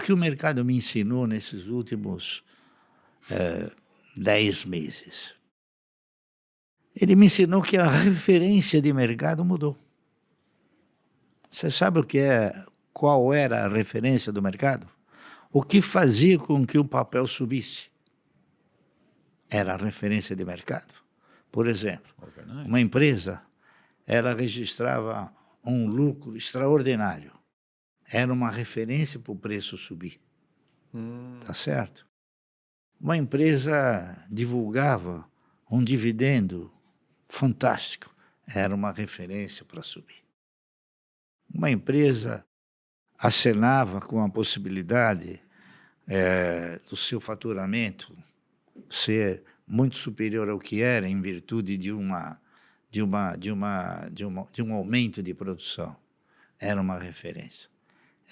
que o mercado me ensinou nesses últimos 10 meses? Ele me ensinou que a referência de mercado mudou. Você sabe qual era a referência do mercado? O que fazia com que o papel subisse? Era a referência de mercado. Por exemplo, uma empresa, ela registrava um lucro extraordinário. Era uma referência para o preço subir. Tá certo? Uma empresa divulgava um dividendo fantástico. Era uma referência para subir. Uma empresa acenava com a possibilidade do seu faturamento ser muito superior ao que era em virtude de um aumento de produção. Era uma referência.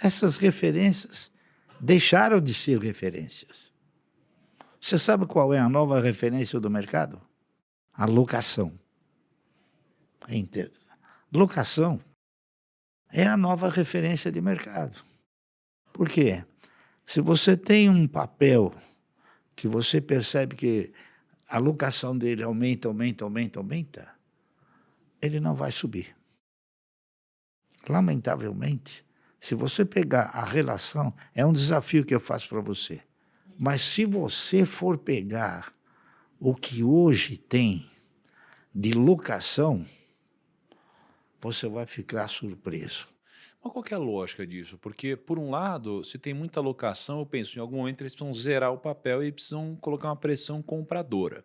Essas referências deixaram de ser referências. Você sabe qual é a nova referência do mercado? A locação. Locação é a nova referência de mercado. Por quê? Se você tem um papel que você percebe que a locação dele aumenta, ele não vai subir. Lamentavelmente, se você pegar a relação, é um desafio que eu faço para você. Mas se você for pegar o que hoje tem de locação, você vai ficar surpreso. Mas qual que é a lógica disso? Porque, por um lado, se tem muita locação, eu penso, em algum momento eles precisam zerar o papel e precisam colocar uma pressão compradora.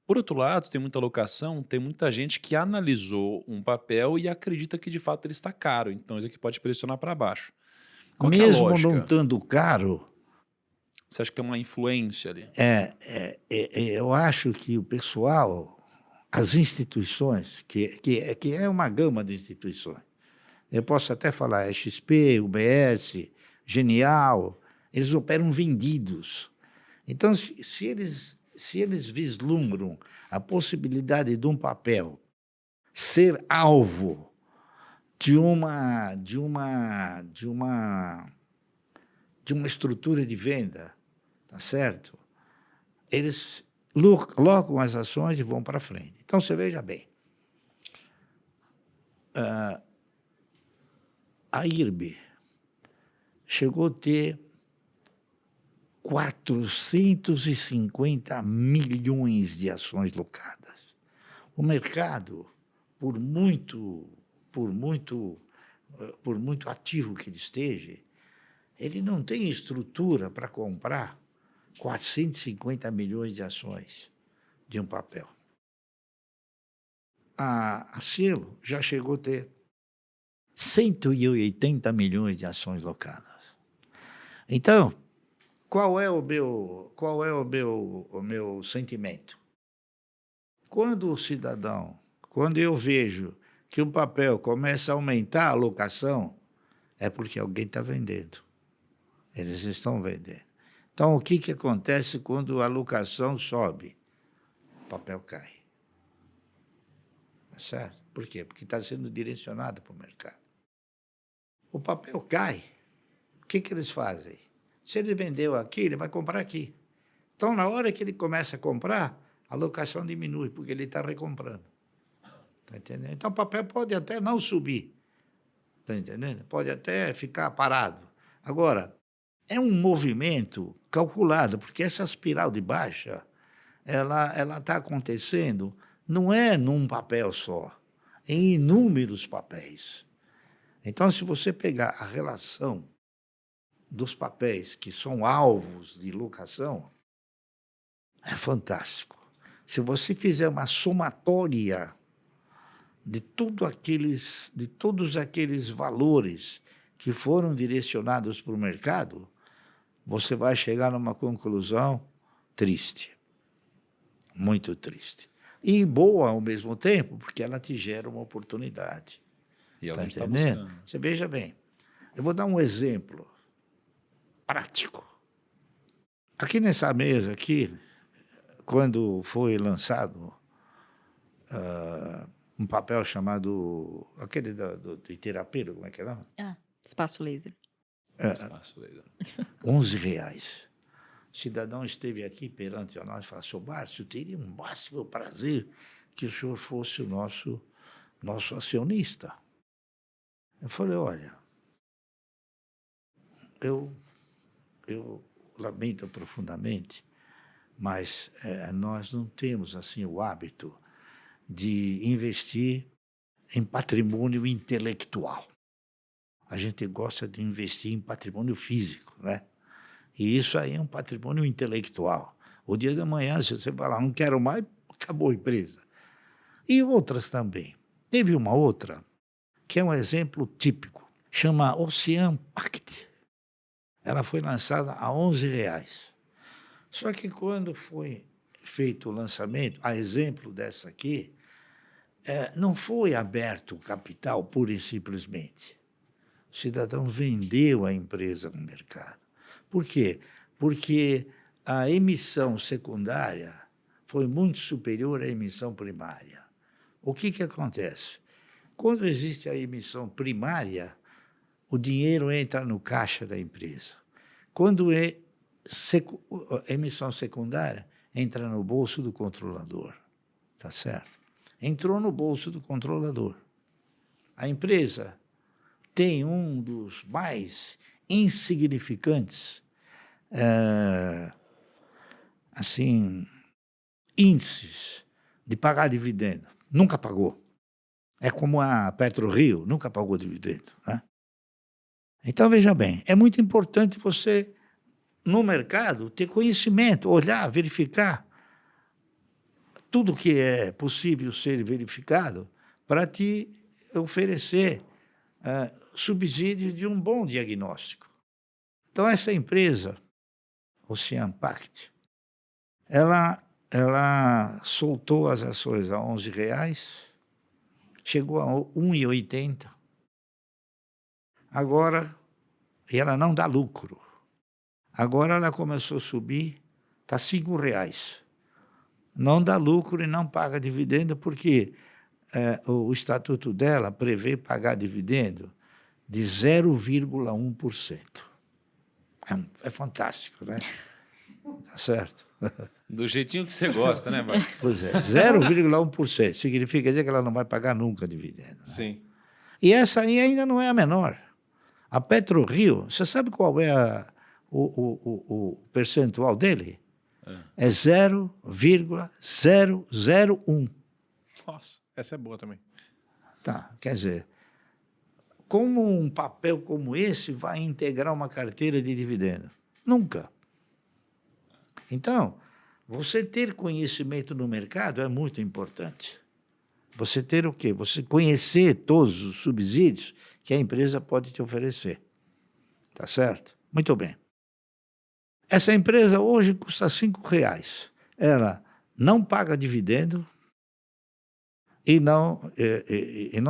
Por outro lado, se tem muita locação, tem muita gente que analisou um papel e acredita que de fato ele está caro, então isso aqui pode pressionar para baixo. Qual que é a Mesmo não lógica? estando caro, Você acha que tem uma influência ali? eu acho que o pessoal, as instituições, que é uma gama de instituições, eu posso até falar XP, UBS, Genial, eles operam vendidos. Então, se eles vislumbram a possibilidade de um papel ser alvo de uma estrutura de venda, tá certo? Eles locam as ações e vão para frente. Então, você veja bem, a IRB chegou a ter 450 milhões de ações locadas. O mercado, por muito ativo que ele esteja, ele não tem estrutura para comprar 450 milhões de ações de um papel. A Cielo já chegou a ter 180 milhões de ações locadas. Então, qual é o meu sentimento? Quando eu vejo que o papel começa a aumentar a alocação, é porque alguém está vendendo. Eles estão vendendo. Então, o que acontece quando a alocação sobe? O papel cai. Tá certo? Por quê? Porque está sendo direcionado para o mercado. O papel cai, o que eles fazem? Se ele vendeu aqui, ele vai comprar aqui. Então, na hora que ele começa a comprar, a alocação diminui, porque ele está recomprando. Está entendendo? Então, o papel pode até não subir. Está entendendo? Pode até ficar parado. Agora, é um movimento calculado, porque essa espiral de baixa, ela está acontecendo, não é num papel só, em inúmeros papéis. Então, se você pegar a relação dos papéis que são alvos de locação, é fantástico. Se você fizer uma somatória de todos aqueles valores que foram direcionados para o mercado, você vai chegar numa conclusão triste, muito triste. E boa ao mesmo tempo, porque ela te gera uma oportunidade. E Está alguém está entendendo? buscando. Você veja bem, eu vou dar um exemplo prático. Aqui nessa mesa, quando foi lançado um papel chamado, aquele do Itirapeiro, como é que é? Espaço laser. Espaço legal. R$ 11. O cidadão esteve aqui perante a nós e falou: "Seu Márcio, eu teria um máximo prazer que o senhor fosse o nosso acionista." Eu falei: "Olha, eu lamento profundamente, mas nós não temos assim o hábito de investir em patrimônio intelectual. A gente gosta de investir em patrimônio físico, né? E isso aí é um patrimônio intelectual. O dia da manhã, se você falar, não quero mais, acabou a empresa." E outras também. Teve uma outra, que é um exemplo típico, chama Ocean Pact. Ela foi lançada a R$ 11. Só que quando foi feito o lançamento, a exemplo dessa aqui, não foi aberto o capital pura e simplesmente. O cidadão vendeu a empresa no mercado. Por quê? Porque a emissão secundária foi muito superior à emissão primária. O que acontece? Quando existe a emissão primária, o dinheiro entra no caixa da empresa. Quando é emissão secundária, entra no bolso do controlador. Tá certo? Entrou no bolso do controlador. A empresa tem um dos mais insignificantes assim, índices de pagar dividendo. Nunca pagou. É como a PetroRio, nunca pagou dividendo, né? Então, veja bem, é muito importante você, no mercado, ter conhecimento, olhar, verificar tudo que é possível ser verificado para te oferecer subsídio de um bom diagnóstico. Então, essa empresa, Ocean Pact, ela soltou as ações a R$ 11, chegou a R$ 1,80. Agora, e ela não dá lucro. Agora ela começou a subir, está R$ 5. Não dá lucro e não paga dividendo, porque o estatuto dela prevê pagar dividendo de 0,1%. É fantástico, né? Tá certo? Do jeitinho que você gosta, né, Marco? Pois é, 0,1%. Significa dizer que ela não vai pagar nunca dividendo, né? Sim. E essa aí ainda não é a menor. A PetroRio, você sabe qual é o percentual dele? É 0,001. Nossa, essa é boa também. Tá, quer dizer, como um papel como esse vai integrar uma carteira de dividendo? Nunca. Então, você ter conhecimento no mercado é muito importante. Você ter o quê? Você conhecer todos os subsídios que a empresa pode te oferecer. Tá certo? Muito bem. Essa empresa hoje custa R$ 5. Ela não paga dividendo e não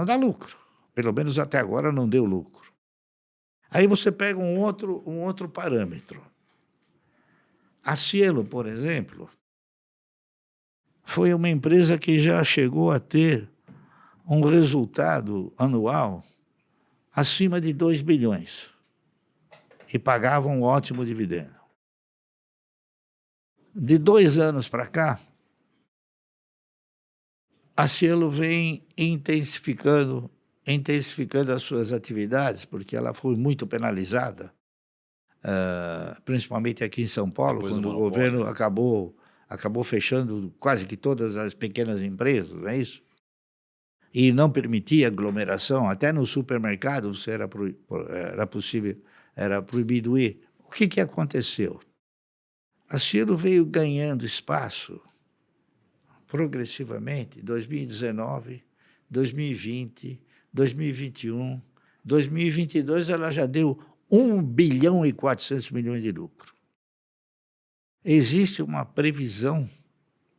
dá lucro. Pelo menos até agora não deu lucro. Aí você pega um outro parâmetro. A Cielo, por exemplo, foi uma empresa que já chegou a ter um resultado anual acima de 2 bilhões e pagava um ótimo dividendo. De 2 anos para cá, a Cielo vem intensificando as suas atividades, porque ela foi muito penalizada, principalmente aqui em São Paulo, Depois do quando o monopólio. governo acabou fechando quase que todas as pequenas empresas, não é isso? E não permitia aglomeração, até no supermercado era proibido ir. O que aconteceu? A Cielo veio ganhando espaço progressivamente, 2019, 2020, 2021, 2022 ela já deu 1 bilhão e 400 milhões de lucro. Existe uma previsão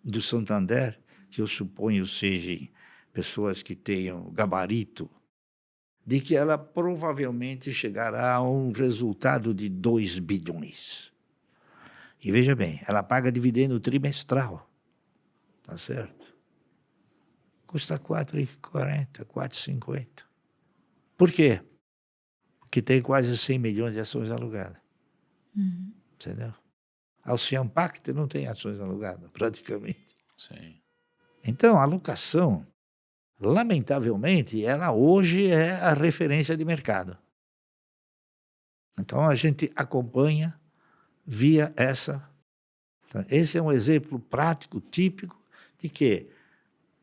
do Santander, que eu suponho sejam pessoas que tenham gabarito, de que ela provavelmente chegará a um resultado de 2 bilhões. E veja bem, ela paga dividendo trimestral. Tá certo? Custa R$ 4,40, R$ 4,50. Por quê? que tem quase 100 milhões de ações alugadas. Entendeu? A Ocean Pact não tem ações alugadas, praticamente. Sim. Então, a locação, lamentavelmente, ela hoje é a referência de mercado. Então, a gente acompanha via essa. Esse é um exemplo prático, típico, de que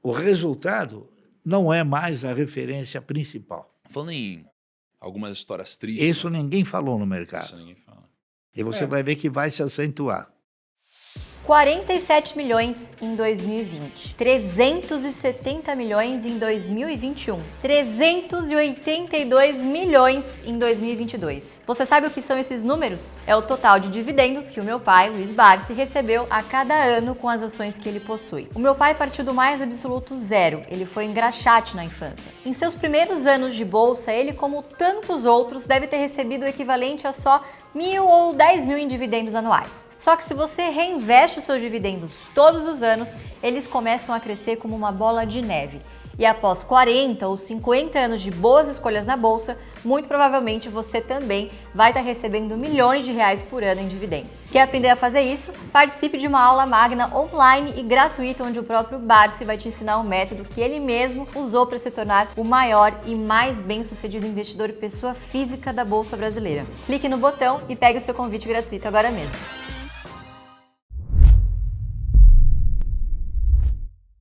o resultado não é mais a referência principal. Falando em algumas histórias tristes. Isso ninguém falou no mercado. Isso ninguém fala. E você vai ver que vai se acentuar. 47 milhões em 2020, 370 milhões em 2021, 382 milhões em 2022. Você sabe o que são esses números? É o total de dividendos que o meu pai, Luiz Barsi, recebeu a cada ano com as ações que ele possui. O meu pai partiu do mais absoluto zero, ele foi engraxate na infância. Em seus primeiros anos de bolsa, ele, como tantos outros, deve ter recebido o equivalente a só 1.000 ou 10.000 em dividendos anuais. Só que se você reinveste os seus dividendos todos os anos, eles começam a crescer como uma bola de neve. E após 40 ou 50 anos de boas escolhas na bolsa, muito provavelmente você também vai estar recebendo milhões de reais por ano em dividendos. Quer aprender a fazer isso? Participe de uma aula magna online e gratuita, onde o próprio Barsi vai te ensinar um método que ele mesmo usou para se tornar o maior e mais bem-sucedido investidor pessoa física da Bolsa Brasileira. Clique no botão e pegue o seu convite gratuito agora mesmo.